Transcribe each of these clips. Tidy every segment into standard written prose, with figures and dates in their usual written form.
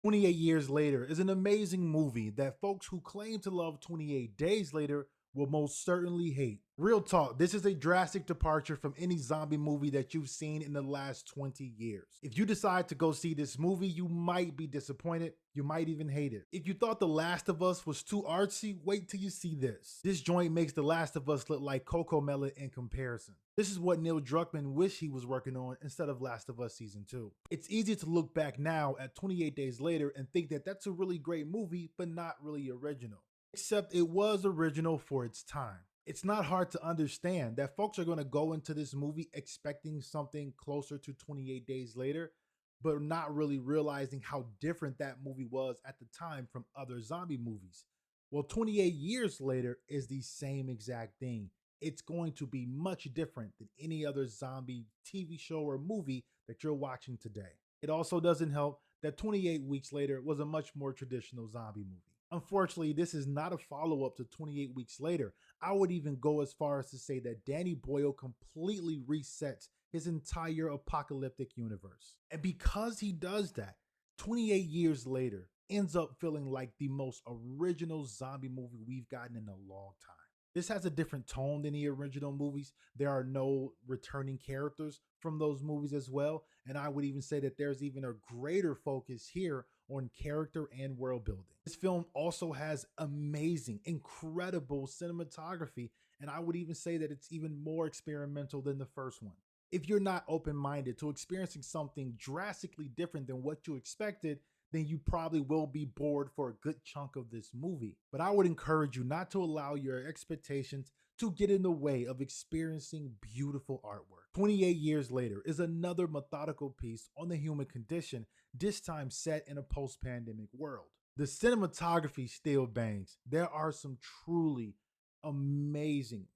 28 Years Later is an amazing movie that folks who claim to love 28 Days Later will most certainly hate. Real talk, this is a drastic departure from any zombie movie that you've seen in the last 20 years. If you decide to go see this movie, you might be disappointed, you might even hate it. If you thought The Last of Us was too artsy, wait till you see this. This joint makes The Last of Us look like Coco Melon in comparison. This is what Neil Druckmann wished he was working on instead of Last of Us Season 2. It's easy to look back now at 28 Days Later and think that that's a really great movie, but not really original. Except it was original for its time. It's not hard to understand that folks are going to go into this movie expecting something closer to 28 Days Later, but not really realizing how different that movie was at the time from other zombie movies. Well, 28 years later is the same exact thing. It's going to be much different than any other zombie TV show or movie that you're watching today. It also doesn't help that 28 weeks later was a much more traditional zombie movie. Unfortunately, this is not a follow up to 28 weeks later. I would even go as far as to say that Danny Boyle completely resets his entire apocalyptic universe. And because he does that, 28 years later ends up feeling like the most original zombie movie we've gotten in a long time. This has a different tone than the original movies. There are no returning characters from those movies as well. And I would even say that there's even a greater focus here on character and world building. This film also has amazing, incredible cinematography. And I would even say that it's even more experimental than the first one. If you're not open minded to experiencing something drastically different than what you expected, then you probably will be bored for a good chunk of this movie. But I would encourage you not to allow your expectations to get in the way of experiencing beautiful artwork. 28 Years Later is another methodical piece on the human condition, this time set in a post pandemic world. The cinematography still bangs. There are some truly amazing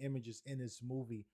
images in this movie.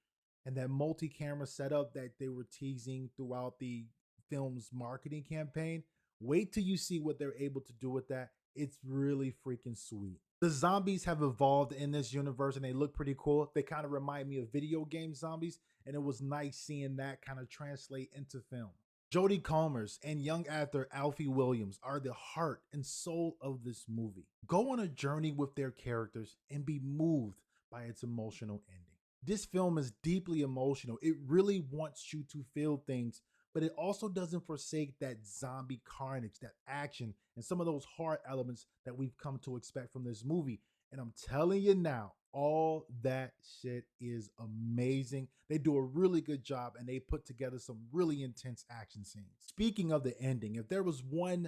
And that multi camera setup that they were teasing throughout the film's marketing campaign, wait till you see what they're able to do with that. It's really freaking sweet. The zombies have evolved in this universe and they look pretty cool. They kind of remind me of video game zombies, and it was nice seeing that kind of translate into film. Jodie Comer's and young actor Alfie Williams are the heart and soul of this movie. Go on a journey with their characters and be moved by its emotional ending. This film is deeply emotional. It really wants you to feel things, but it also doesn't forsake that zombie carnage, that action, and some of those hard elements that we've come to expect from this movie. And I'm telling you now, all that shit is amazing. They do a really good job and they put together some really intense action scenes. Speaking of the ending, if there was one